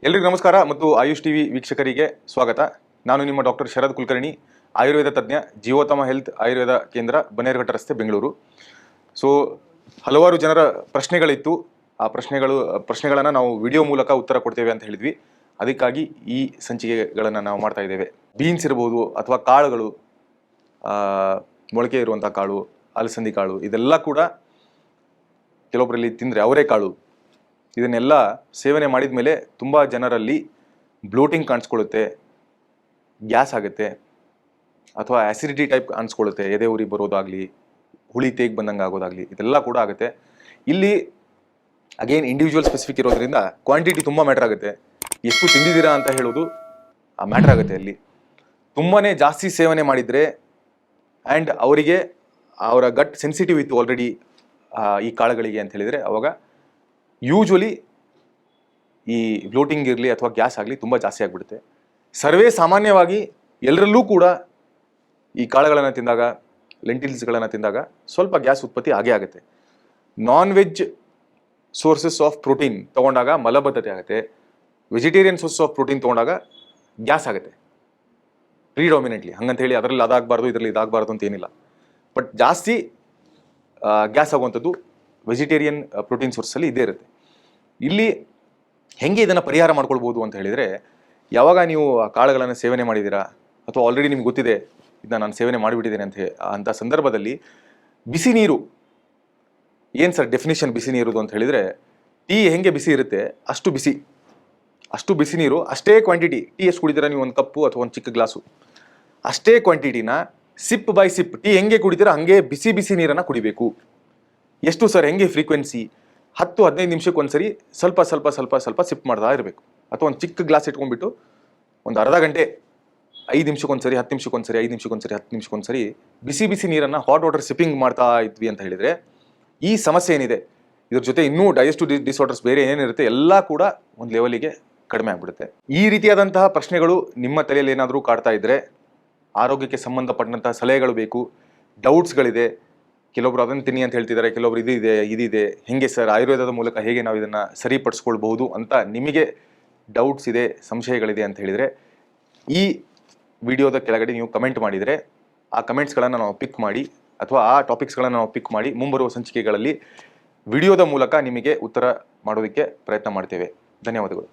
ಎಲ್ರಿಗೂ ನಮಸ್ಕಾರ ಮತ್ತು ಆಯುಷ್ ಟಿವಿ ವೀಕ್ಷಕರಿಗೆ ಸ್ವಾಗತ. ನಾನು ನಿಮ್ಮ ಡಾಕ್ಟರ್ ಶರದ್ ಕುಲಕರ್ಣಿ, ಆಯುರ್ವೇದ ತಜ್ಞ, ಜೀವೋತ್ತಮ ಹೆಲ್ತ್ ಆಯುರ್ವೇದ ಕೇಂದ್ರ, ಬನ್ನೇರುಘಟ್ಟ ರಸ್ತೆ, ಬೆಂಗಳೂರು. ಸೊ ಹಲವಾರು ಜನರ ಪ್ರಶ್ನೆಗಳಿತ್ತು. ಆ ಪ್ರಶ್ನೆಗಳನ್ನು ನಾವು ವಿಡಿಯೋ ಮೂಲಕ ಉತ್ತರ ಕೊಡ್ತೇವೆ ಅಂತ ಹೇಳಿದ್ವಿ. ಅದಕ್ಕಾಗಿ ಈ ಸಂಚಿಕೆಗಳನ್ನು ನಾವು ಮಾಡ್ತಾ ಇದ್ದೇವೆ. ಬೀನ್ಸ್ ಇರ್ಬೋದು ಅಥವಾ ಕಾಳುಗಳು, ಮೊಳಕೆ ಇರುವಂಥ ಕಾಳು, ಅಲಸಂದಿ ಕಾಳು, ಇದೆಲ್ಲ ಕೂಡ ಕೆಲವೊಬ್ಬರಲ್ಲಿ ತಿಂದರೆ ಅವರೆಕಾಳು, ಇದನ್ನೆಲ್ಲ ಸೇವನೆ ಮಾಡಿದ ಮೇಲೆ ತುಂಬ ಜನರಲ್ಲಿ ಬ್ಲೋಟಿಂಗ್ ಕಾಣಿಸ್ಕೊಳ್ಳುತ್ತೆ, ಗ್ಯಾಸ್ ಆಗುತ್ತೆ, ಅಥವಾ ಆ್ಯಸಿಡಿಟಿ ಟೈಪ್ ಕಾಣಿಸ್ಕೊಳ್ಳುತ್ತೆ, ಎದೆ ಉರಿ ಬರೋದಾಗಲಿ, ಹುಳಿ ತೇಗ್ ಬಂದಂಗೆ ಆಗೋದಾಗಲಿ, ಇದೆಲ್ಲ ಕೂಡ ಆಗುತ್ತೆ. ಇಲ್ಲಿ ಅಗೇನ್ ಇಂಡಿವಿಜುವಲ್ ಸ್ಪೆಸಿಫಿಕ್ ಇರೋದ್ರಿಂದ ಕ್ವಾಂಟಿಟಿ ತುಂಬ ಮ್ಯಾಟ್ರ್ ಆಗುತ್ತೆ. ಎಷ್ಟು ತಿಂದಿದ್ದೀರಾ ಅಂತ ಹೇಳೋದು ಮ್ಯಾಟ್ರ್ ಆಗುತ್ತೆ. ಅಲ್ಲಿ ತುಂಬಾ ಜಾಸ್ತಿ ಸೇವನೆ ಮಾಡಿದರೆ ಆ್ಯಂಡ್ ಅವರಿಗೆ ಅವರ ಗಟ್ ಸೆನ್ಸಿಟಿವ್ ಇತ್ತು ಆಲ್ರೆಡಿ ಈ ಕಾಳುಗಳಿಗೆ ಅಂತ ಹೇಳಿದರೆ, ಅವಾಗ ಯೂಶ್ವಲಿ ಈ ಬ್ಲೋಟಿಂಗ್ ಇರಲಿ ಅಥವಾ ಗ್ಯಾಸ್ ಆಗಲಿ ತುಂಬ ಜಾಸ್ತಿ ಆಗಿಬಿಡುತ್ತೆ. ಸರ್ವೇ ಸಾಮಾನ್ಯವಾಗಿ ಎಲ್ಲರಲ್ಲೂ ಕೂಡ ಈ ಕಾಳುಗಳನ್ನು ತಿಂದಾಗ, ಲೆಂಟಿಲ್ಸ್ಗಳನ್ನು ತಿಂದಾಗ ಸ್ವಲ್ಪ ಗ್ಯಾಸ್ ಉತ್ಪತ್ತಿ ಆಗೇ ಆಗುತ್ತೆ. Non veg sources of protein ತೊಗೊಂಡಾಗ ಮಲಬದ್ಧತೆ ಆಗುತ್ತೆ. ವೆಜಿಟೇರಿಯನ್ ಸೋರ್ಸಸ್ ಆಫ್ ಪ್ರೋಟೀನ್ ತೊಗೊಂಡಾಗ ಗ್ಯಾಸ್ ಆಗುತ್ತೆ ಪ್ರಿಡಾಮಿನೆಂಟ್ಲಿ. ಹಂಗಂತ ಹೇಳಿ ಅದರಲ್ಲಿ ಅದಾಗಬಾರ್ದು ಇದರಲ್ಲಿ ಇದಾಗಬಾರ್ದು ಅಂತ ಏನಿಲ್ಲ. ಬಟ್ ಜಾಸ್ತಿ ಗ್ಯಾಸ್ ಆಗುವಂಥದ್ದು ವೆಜಿಟೇರಿಯನ್ ಪ್ರೋಟೀನ್ ಸೋರ್ಸಲ್ಲಿ ಇದೇ ಇರುತ್ತೆ. ಇಲ್ಲಿ ಹೆಂಗೆ ಇದನ್ನು ಪರಿಹಾರ ಮಾಡ್ಕೊಳ್ಬೋದು ಅಂತ ಹೇಳಿದರೆ, ಯಾವಾಗ ನೀವು ಕಾಳುಗಳನ್ನು ಸೇವನೆ ಮಾಡಿದ್ದೀರಾ ಅಥವಾ ಆಲ್ರೆಡಿ ನಿಮ್ಗೆ ಗೊತ್ತಿದೆ ಇದನ್ನ ನಾನು ಸೇವನೆ ಮಾಡಿಬಿಟ್ಟಿದ್ದೇನೆ ಅಂತ ಸಂದರ್ಭದಲ್ಲಿ ಬಿಸಿ ನೀರು, ಏನು ಸರ್ ಡೆಫಿನಿಷನ್ ಬಿಸಿ ನೀರುದು ಅಂತ ಹೇಳಿದರೆ, ಟೀ ಹೆಂಗೆ ಬಿಸಿ ಇರುತ್ತೆ ಅಷ್ಟು ಬಿಸಿ ನೀರು, ಅಷ್ಟೇ ಕ್ವಾಂಟಿಟಿ. ಟೀ ಎಷ್ಟು ಕುಡಿತೀರಾ ನೀವು, ಒಂದು ಕಪ್ಪು ಅಥವಾ ಒಂದು ಚಿಕ್ಕ ಗ್ಲಾಸು, ಅಷ್ಟೇ ಕ್ವಾಂಟಿಟಿನ ಸಿಪ್ ಬೈ ಸಿಪ್, ಟೀ ಹೆಂಗೆ ಕುಡಿತೀರಾ ಹಂಗೆ ಬಿಸಿ ಬಿಸಿ ನೀರನ್ನು ಕುಡಿಬೇಕು. ಎಷ್ಟು ಸರ್, ಹೆಂಗೆ ಫ್ರೀಕ್ವೆನ್ಸಿ? 10-15 ನಿಮಿಷಕ್ಕೆ ಒಂದ್ಸರಿ ಸ್ವಲ್ಪ ಸ್ವಲ್ಪ ಸ್ವಲ್ಪ ಸ್ವಲ್ಪ ಸಿಪ್ ಮಾಡ್ತಾ ಇರಬೇಕು. ಅಥವಾ ಒಂದು ಚಿಕ್ಕ ಗ್ಲಾಸ್ ಇಟ್ಕೊಂಡ್ಬಿಟ್ಟು ಒಂದು ಅರ್ಧ ಗಂಟೆ 5 ನಿಮಿಷಕ್ಕೊಂದ್ಸರಿ, 10 ನಿಮಿಷಕ್ಕೊಂದ್ಸರಿ, 5 ನಿಮಿಷಕ್ಕೊಂದ್ಸರಿ, 10 ನಿಮಿಷಕ್ಕೊಂದ್ಸರಿ ಬಿಸಿ ಬಿಸಿ ನೀರನ್ನು ಹಾಟ್ ವಾಟರ್ ಸಿಪ್ಪಿಂಗ್ ಮಾಡ್ತಾ ಇದ್ವಿ ಅಂತ ಹೇಳಿದರೆ, ಈ ಸಮಸ್ಯೆ ಏನಿದೆ ಇದ್ರ ಜೊತೆ ಇನ್ನೂ ಡೈಜೆಸ್ಟಿವ್ ಡಿಸಾರ್ಡರ್ಸ್ ಬೇರೆ ಏನೇನಿರುತ್ತೆ ಎಲ್ಲ ಕೂಡ ಒಂದು ಲೆವೆಲಿಗೆ ಕಡಿಮೆ ಆಗಿಬಿಡುತ್ತೆ. ಈ ರೀತಿಯಾದಂತಹ ಪ್ರಶ್ನೆಗಳು ನಿಮ್ಮ ತಲೆಯಲ್ಲಿ ಏನಾದರೂ ಕಾಡ್ತಾ ಇದ್ದರೆ, ಆರೋಗ್ಯಕ್ಕೆ ಸಂಬಂಧಪಟ್ಟಂತಹ ಸಲಹೆಗಳು ಬೇಕು, ಡೌಟ್ಸ್ಗಳಿದೆ, ಕೆಲವೊಬ್ರು ಅದನ್ನು ತಿನ್ನಿ ಅಂತ ಹೇಳ್ತಿದ್ದಾರೆ, ಕೆಲವೊಬ್ರು ಇದಿದೆ, ಹೆಂಗೆ ಸರ್ ಆಯುರ್ವೇದದ ಮೂಲಕ ಹೇಗೆ ನಾವು ಇದನ್ನು ಸರಿಪಡಿಸ್ಕೊಳ್ಬಹುದು ಅಂತ ನಿಮಗೆ ಡೌಟ್ಸ್ ಇದೆ, ಸಂಶಯಗಳಿದೆ ಅಂತ ಹೇಳಿದರೆ, ಈ ವಿಡಿಯೋದ ಕೆಳಗಡೆ ನೀವು ಕಮೆಂಟ್ ಮಾಡಿದರೆ ಆ ಕಮೆಂಟ್ಸ್ಗಳನ್ನು ನಾವು ಪಿಕ್ ಮಾಡಿ, ಅಥವಾ ಆ ಟಾಪಿಕ್ಸ್ಗಳನ್ನು ನಾವು ಪಿಕ್ ಮಾಡಿ ಮುಂಬರುವ ಸಂಚಿಕೆಗಳಲ್ಲಿ ವಿಡಿಯೋದ ಮೂಲಕ ನಿಮಗೆ ಉತ್ತರ ಮಾಡೋದಕ್ಕೆ ಪ್ರಯತ್ನ ಮಾಡ್ತೇವೆ. ಧನ್ಯವಾದಗಳು.